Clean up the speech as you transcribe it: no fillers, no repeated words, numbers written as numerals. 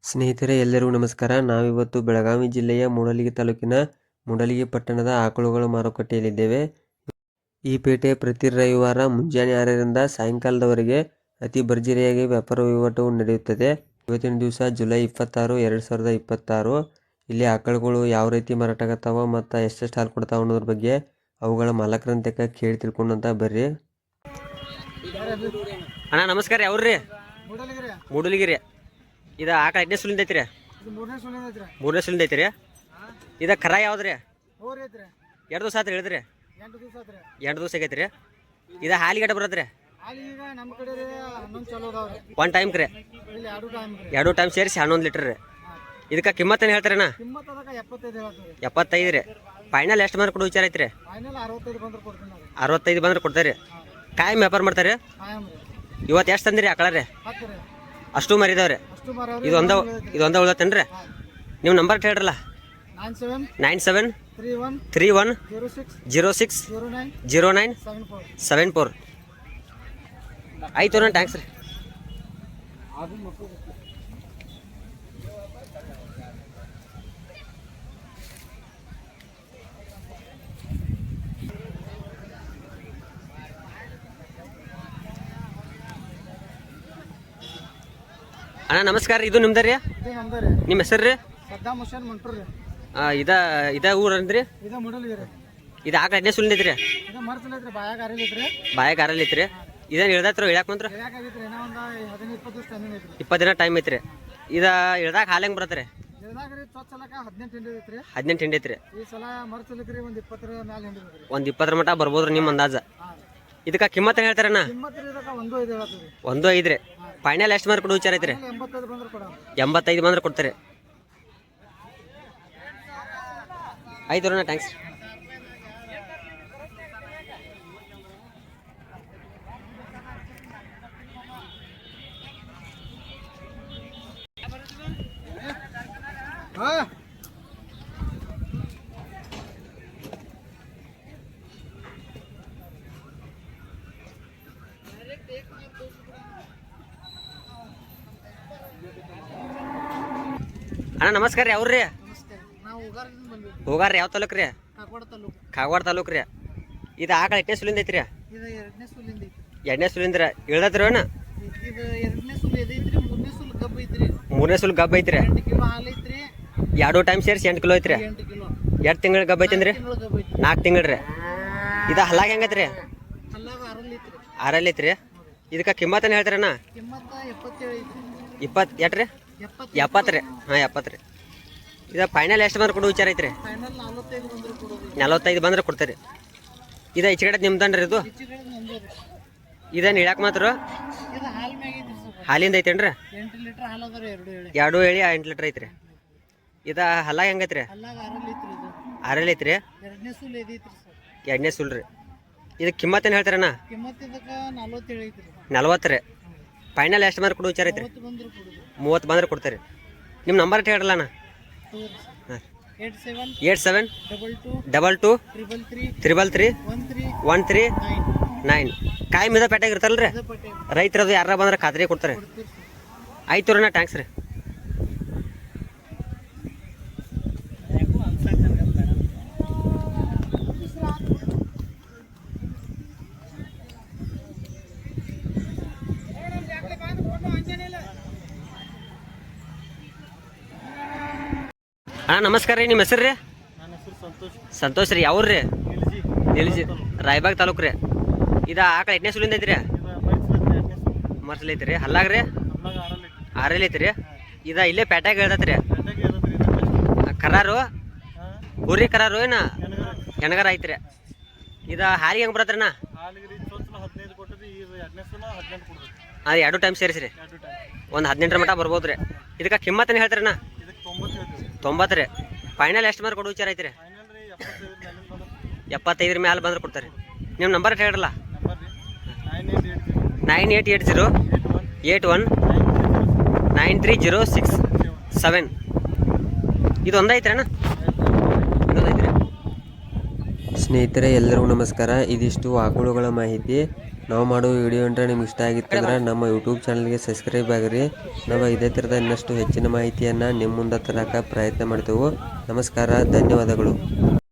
ಸ್ನೇಹಿತರೆ ಎಲ್ಲರಿಗೂ ನಮಸ್ಕಾರ. ನಾವಿವತ್ತು ಬೆಳಗಾವಿ ಜಿಲ್ಲೆಯ ಮೂಡಲಗಿ ತಾಲೂಕಿನ ಮೂಡಲಗಿ ಪಟ್ಟಣದ ಆಕಳುಗಳ ಮಾರುಕಟ್ಟೆಯಲ್ಲಿದ್ದೇವೆ. ಈ ಪೇಟೆ ಪ್ರತಿ ರವಿವಾರ ಮುಂಜಾನೆ 6ರಿಂದ ಸಾಯಂಕಾಲದವರೆಗೆ ಅತಿ ಭರ್ಜರಿಯಾಗಿ ವ್ಯಾಪಾರ ವಹಿವಾಟು ನಡೆಯುತ್ತದೆ. ಇವತ್ತಿನ ದಿವಸ ಜುಲೈ 26, 2026. ಇಲ್ಲಿ ಆಕಳುಗಳು ಯಾವ ರೀತಿ ಮಾರಾಟ ಆಗತ್ತಾವ ಮತ್ತು ಎಷ್ಟೆಷ್ಟು ಹಾಲು ಕೊಡ್ತಾವ ಅನ್ನೋದ್ರ ಬಗ್ಗೆ ಅವುಗಳ ಮಾಲಕರಂತೆ ಕೇಳಿ ತಿಳ್ಕೊಂಡಂತ ಬರ್ರಿ. ಅಣ್ಣ ನಮಸ್ಕಾರ. ಯಾವ್ರಿ? ಮೂಡಲಗಿರಿ. ಇದು ಆಕಳ ಎಣ್ಣೆ ಸುಲಿಂದ ಐತ್ರಿ? ಮೂರನೇ ಸುಲಿಂದ ಐತ್ರಿ. ಇದು ಕರ ಯಾವ್ದ್ರಿ? 2 ದಿವಸ ಆತ್ರಿ ಹೇಳಿದ್ರಿ? 8 ದಿವಸ ಆಗೈತ್ರಿ. ಇದು ಹಾಲಿಗೆ ಗಡ್ಡ ಬರತ್ರಿ? ಒನ್ ಟೈಮ್ ರೀ? 2 ಟೈಮ್ ಸೇರಿಸಿ 11 ಲೀಟರ್ ರೀ. ಇದಕ್ಕೆ ಕಿಮ್ಮತ್ ಏನು ಹೇಳ್ತಾರಣ್ಣ? 75 ರೀ. ಫೈನಲ್ ಎಷ್ಟು ಬಂದ್ರೆ ಕೊಡೋ ವಿಚಾರ ಐತ್ರಿ? 65 ಬಂದ್ರೆ ಕೊಡ್ತಾರೆ. ಕಾಯಂ ವ್ಯಾಪಾರ ಮಾಡ್ತಾರೆ. ಇವತ್ತು ಎಷ್ಟು ತಂದಿರಿ ಆಕಳ ರೀ? ಅಷ್ಟು ಮರಿದವ್ರಿ. ಇದೊಂದ ಉಳ್ದತ್ತೇನ್ರಿ? ನೀವು ನಂಬರ್ ಹೇಳ್ರಲ್ಲ. 9731060974. ಆಯ್ತು ಅಣ್ಣ, ಥ್ಯಾಂಕ್ಸ್ ರೀ. ಅಣ್ಣ ನಮಸ್ಕಾರ. ಇದು ನಿಮ್ದ ರೀ? ನಿಮ್ಮ ಹೆಸರು ರೀ? ಇದ ಊರ ಅಂದ್ರಿ? ಇದು ಆಕಳ ಎಣ್ಣೆ ಸುಲಿಂದೈತ್ರಿ? ಬಾಯಾಗ ಆರಲಿತ್ರಿ. ಇದೇನು ಇಳ್ದತ್ರ ಇಳ್ಯಾಕ ಬಂತ್ರ? 20 ದಿನ ಟೈಮ್ ಐತ್ರಿ. ಇದು ಇಳ್ದಾಗ ಹಾಲು ಹೆಂಗೆ ಬರತ್ರಿ? 18 ಹಿಂಡಿ ಐತ್ರಿ. ಒಂದು 20 ಮಟ ಬರ್ಬೋದ್ರಿ ನಿಮ್ಮ ಅಂದಾಜ? ಇದಕ್ಕೆ ಕಿಮ್ಮತ್ ಏನು ಹೇಳ್ತಾರಣ್ಣ? 1.5 ರೀ. ಫೈನಲ್ ಎಷ್ಟು ಮಾರ್ಕ್ ಕೊಡೋ ವಿಚಾರ ಐತ್ರಿ? 85 ಬಂದ್ರೆ ಕೊಡ್ತಾರೆ. ಆಯ್ತು ಅಣ್ಣ, ಥ್ಯಾಂಕ್ಸ್. ಅಣ್ಣ ನಮಸ್ಕಾರ. ಯಾವ್ರಿ? ಹೋಗಾರ್ರಿ. ಯಾವ ತಾಲೂಕು ರೀ? ಕಾಗವಾಡ ತಾಲೂಕು ರೀ. ಇದು ಆಕಳ ಎಣ್ಣೆ ಸುಲಿಂದ ಐತ್ರಿ? 2ನೇ ಸುಲಿಂದ್ರ ಇಳ್ದತ್ರಿ ಅಣ್ಣ? 3ನೇ ಸುಲ್ ಗಬ್ಬ ಐತ್ರಿ. 2 ಟೈಮ್ ಸೇರಿಸಿ 8 ಕಿಲೋ ಐತ್ರಿ. 2 ತಿಂಗಳ ಗಬ್ಬ ಐತಂದ್ರಿ? 4 ತಿಂಗಳು ರೀ. ಇದು ಹಲ್ಲಾಗ ಹೆಂಗೈತ್ರಿ? 6 ಐತ್ರಿ. ಇದಕ್ಕೆ ಕಿಮ್ಮತ್ತೇನು ಹೇಳ್ತಾರಣ್ಣ? 20 ರೀ? 70 ರೀ. ಹಾಂ 70 ರೀ. ಇದು ಫೈನಲ್ ಎಷ್ಟು ಬಂದ್ರೆ ಕೊಡೋ ವಿಚಾರ ಐತ್ರಿ? 45 ಬಂದ್ರೆ ಕೊಡ್ತಾರೆ. ಇದು ಈಚೆ ಕಡೆ ನಿಮ್ದನ್ರಿ? ಇದೇನು ಇಳ್ಯಾಕ ಮಾತ್ರ ಹಾಲಿಂದ ಐತೇನ್ರಿ? 2 ಹೇಳಿ 8 ಲೀಟ್ರ್ ಐತ್ರಿ. ಇದು ಹಲ್ಲ ಹೆಂಗೈತ್ರಿ? 6 ಐತ್ರಿ. 2ನೇ ಸುಲ್ ರೀ. ಇದಕ್ಕೆ ಕಿಮ್ಮತ್ತೇನು ಹೇಳ್ತಾರಣ್ಣ? 40 ರೀ. ಫೈನಲ್ ಎಷ್ಟು ಬಂದ್ರೆ ಕೊಡೋ ವಿಚಾರ ಐತ್ರಿ? 30 ಬಂದ್ರೆ ಕೊಡ್ತಾರೆ. ನಿಮ್ಮ ನಂಬರ್ ಹೇಳ್ರಲ್ಲ ಅಣ್ಣ. 8722331313 ಕಾಯಿ ಮಿದ ಪೇಟೆಗೆ ಇರ್ತಾರಲ್ರಿ ರೈತರದು? ಯಾರ ಬಂದ್ರೆ ಖಾತ್ರಿ ಕೊಡ್ತಾರೆ. ಆಯ್ತು ಅಣ್ಣ, ಥ್ಯಾಂಕ್ಸ್ ರೀ. ಅಣ್ಣ ನಮಸ್ಕಾರ ರೀ. ನಿಮ್ಮ ಹೆಸರು ರೀ? ಸಂತೋಷ್ ರೀ. ಯಾವ್ರಿ? ನಿಲ್ಜಿ, ರಾಯಬಾಗ್ ತಾಲೂಕು ರೀ. ಇದು ಆಕಳ ಎಣ್ಣೆ ಸುಲಿಂದ ಐತ್ರಿ? ಮರ್ಸಲ್ ಐತ್ರಿ. ಹಲ್ಲಾಗ ರೀ? 6 ಐತ್ರಿ. ಇದು ಇಲ್ಲೇ ಪೇಟ್ಯಾಗ ಹೇಳ್ದತ್ರಿ? ಕರಾರು ಹುರಿ ಕರಾರು ಏನ ಹೆಣ್ಗಾರ ಐತ್ರಿ? ಇದು ಹಾಲಿಗೆ ಹೆಂಗೆ ಬರತ್ರಿ? ಅದು 2 ಟೈಮ್ ಸೇರಿಸ್ರಿ ಒಂದು 18 ಮಟ ಬರ್ಬೋದು ರೀ. ಇದಕ್ಕೆ ಕಿಮ್ಮತ್ತೇನು ಹೇಳ್ತಾರಣ್ಣ? 90 ರೀ. ಫೈನಲ್ ಎಷ್ಟು ಮಾರ್ಕ್ ಕೊಡೋ ವಿಚಾರ ಐತ್ರಿ? 75 ಮೇಲೆ ಬಂದ್ರೆ ಕೊಡ್ತಾರೆ. ನಿಮ್ಮ ನಂಬರ್ ಹೇಳ್ರಲ್ಲ. 9880819306 ಇದು ಒಂದೈತ್ರಿ? ಸ್ನೇಹಿತರೆ ಎಲ್ಲರಿಗೂ ನಮಸ್ಕಾರ. ಇದಿಷ್ಟು ಆಕಳುಗಳ ಮಾಹಿತಿ. ನಾವು ಮಾಡೋ ವಿಡಿಯೋ ಅಂದ್ರೆ ನಿಮ್ಗೆ ಇಷ್ಟ ಆಗಿತ್ತಂದ್ರೆ ನಮ್ಮ ಯೂಟ್ಯೂಬ್ ಚಾನಲ್ಗೆ ಸಬ್ಸ್ಕ್ರೈಬ್ ಆಗಿರಿ. ನಾವು ಇದೇ ಥರದ ಇನ್ನಷ್ಟು ಹೆಚ್ಚಿನ ಮಾಹಿತಿಯನ್ನು ನಿಮ್ಮ ಮುಂದೆ ತರಕ ಪ್ರಯತ್ನ ಮಾಡ್ತೇವೆ. ನಮಸ್ಕಾರ, ಧನ್ಯವಾದಗಳು.